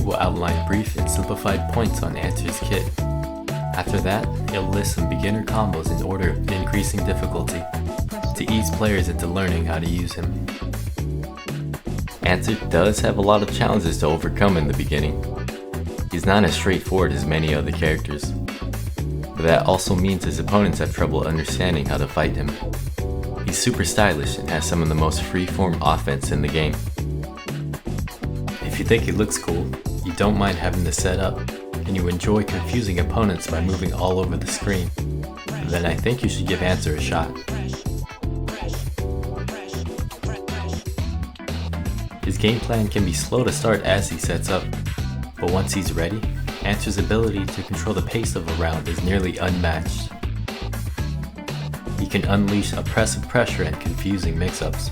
will outline brief and simplified points on Answer's kit. After that, it'll list some beginner combos in order of increasing difficulty, to ease players into learning how to use him. Answer does have a lot of challenges to overcome in the beginning. He's not as straightforward as many other characters, but that also means his opponents have trouble understanding how to fight him. He's super stylish and has some of the most free-form offense in the game. If you think he looks cool, you don't mind having to set up, and you enjoy confusing opponents by moving all over the screen, then I think you should give Answer a shot. His game plan can be slow to start as he sets up, but once he's ready, Answer's ability to control the pace of a round is nearly unmatched. He can unleash oppressive pressure and confusing mix-ups.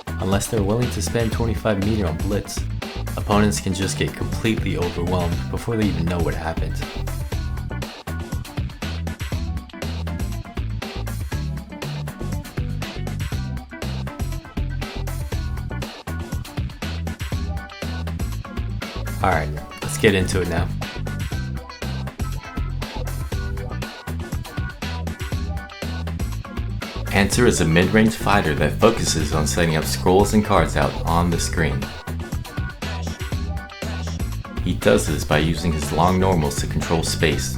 Unless they're willing to spend 25 meter on blitz, opponents can just get completely overwhelmed before they even know what happened. Alright, let's get into it now. Answer is a mid-range fighter that focuses on setting up scrolls and cards out on the screen. He does this by using his long normals to control space.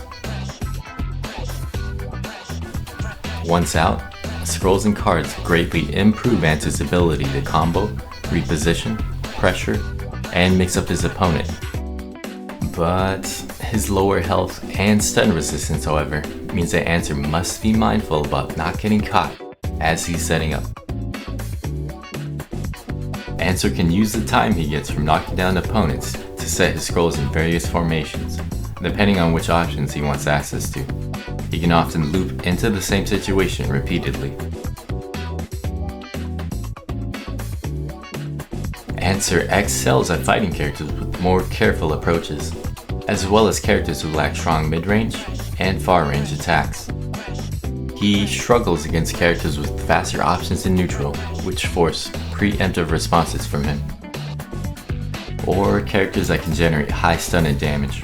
Once out, scrolls and cards greatly improve Answer's ability to combo, reposition, pressure, and mix up his opponent. But his lower health and stun resistance, however, means that Answer must be mindful about not getting caught as he's setting up. Answer can use the time he gets from knocking down opponents to set his scrolls in various formations, depending on which options he wants access to. He can often loop into the same situation repeatedly. Answer excels at fighting characters with more careful approaches, as well as characters who lack strong mid-range and far-range attacks. He struggles against characters with faster options in neutral, which force preemptive responses from him, or characters that can generate high stun and damage.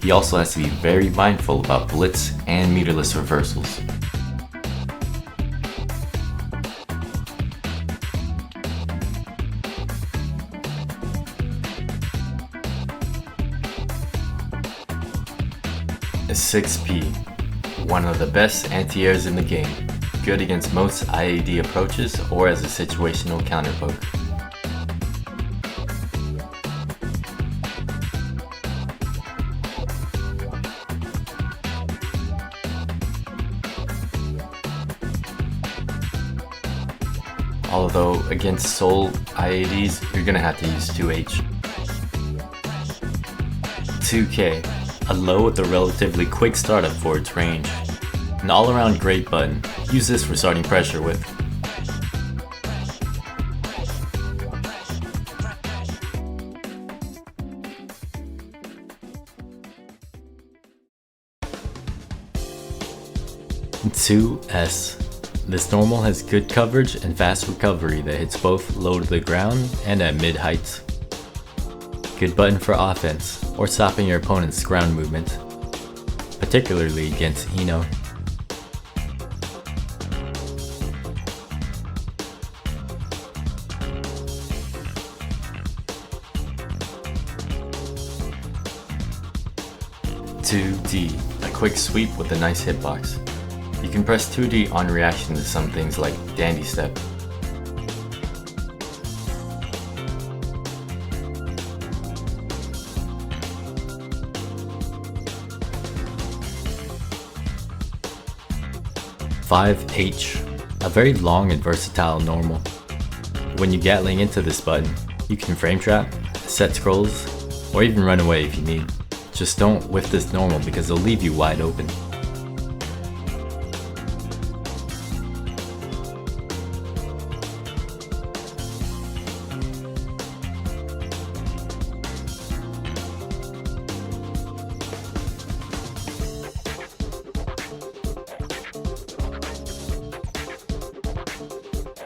He also has to be very mindful about blitz and meterless reversals. A 6P, one of the best anti-airs in the game, good against most IAD approaches or as a situational counterpoke. Although against Soul IADs, you're gonna have to use 2H. 2K, a low with a relatively quick startup for its range. An all-around great button, use this for starting pressure with. (2S). This normal has good coverage and fast recovery that hits both low to the ground and at mid heights. Good button for offense, or stopping your opponent's ground movement, particularly against I-No. (2D), a quick sweep with a nice hitbox. You can press 2D on reaction to some things like Dandy Step. (5H), a very long and versatile normal. When you Gatling into this button, you can frame trap, set scrolls, or even run away if you need. Just don't whiff this normal because it'll leave you wide open.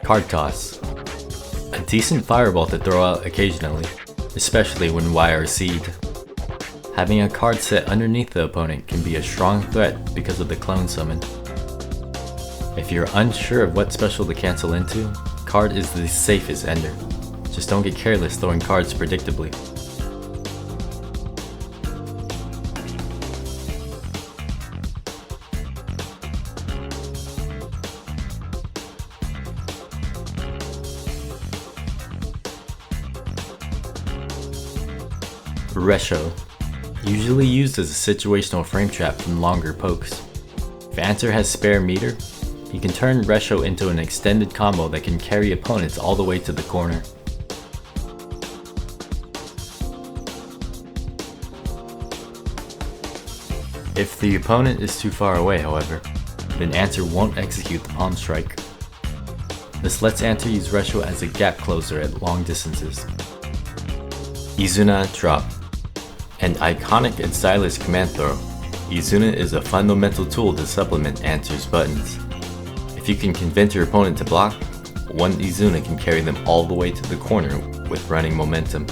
Card toss. A decent fireball to throw out occasionally, especially when YRC'd. Having a card set underneath the opponent can be a strong threat because of the clone summon. If you're unsure of what special to cancel into, card is the safest ender. Just don't get careless throwing cards predictably. Resho. Usually used as a situational frame trap from longer pokes. If Answer has spare meter, he can turn Resho into an extended combo that can carry opponents all the way to the corner. If the opponent is too far away, however, then Answer won't execute the Palm Strike. This lets Answer use Resho as a gap closer at long distances. Izuna Drop. An iconic and stylish command throw, Izuna is a fundamental tool to supplement Answer's buttons. If you can convince your opponent to block, one Izuna can carry them all the way to the corner with running momentum.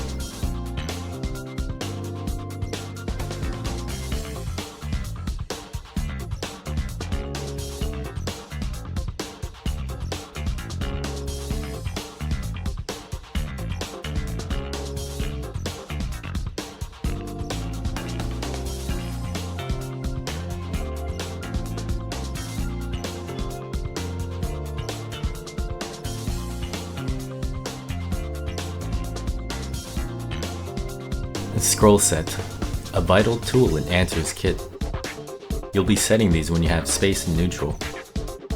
Scroll set, a vital tool in Answer's kit. You'll be setting these when you have space in neutral,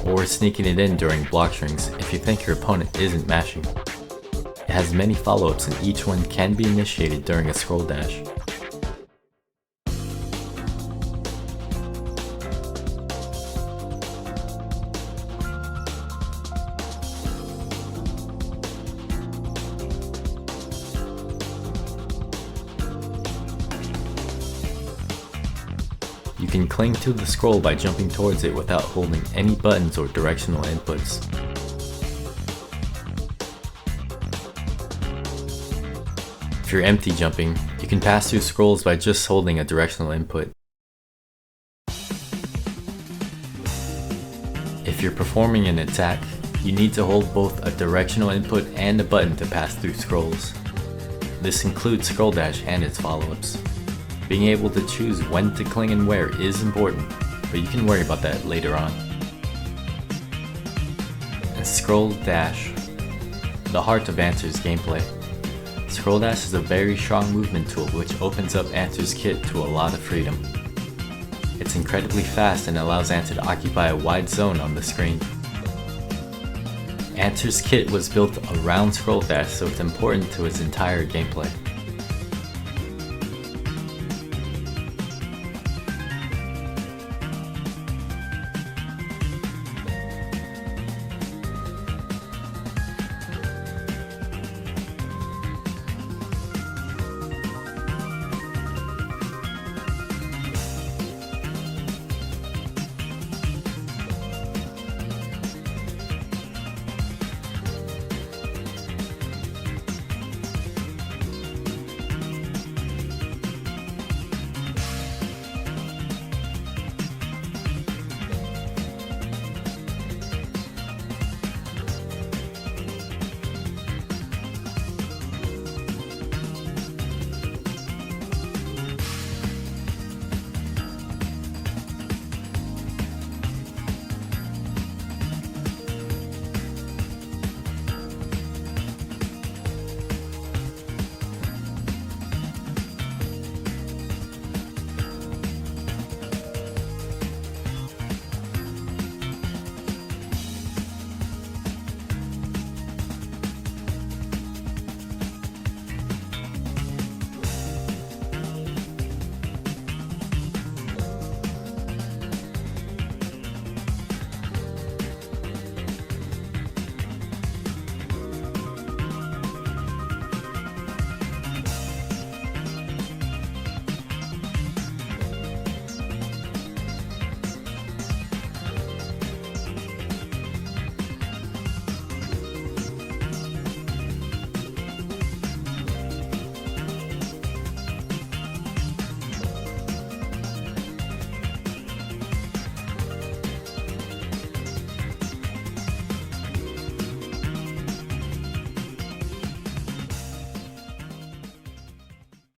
or sneaking it in during block strings if you think your opponent isn't mashing. It has many follow-ups and each one can be initiated during a scroll dash. You can cling to the scroll by jumping towards it without holding any buttons or directional inputs. If you're empty jumping, you can pass through scrolls by just holding a directional input. If you're performing an attack, you need to hold both a directional input and a button to pass through scrolls. This includes scroll dash and its follow-ups. Being able to choose when to cling and where is important, but you can worry about that later on. And Scroll Dash, the heart of Answer's gameplay. Scroll Dash is a very strong movement tool which opens up Answer's kit to a lot of freedom. It's incredibly fast and allows Answer to occupy a wide zone on the screen. Answer's kit was built around Scroll Dash, so it's important to his entire gameplay.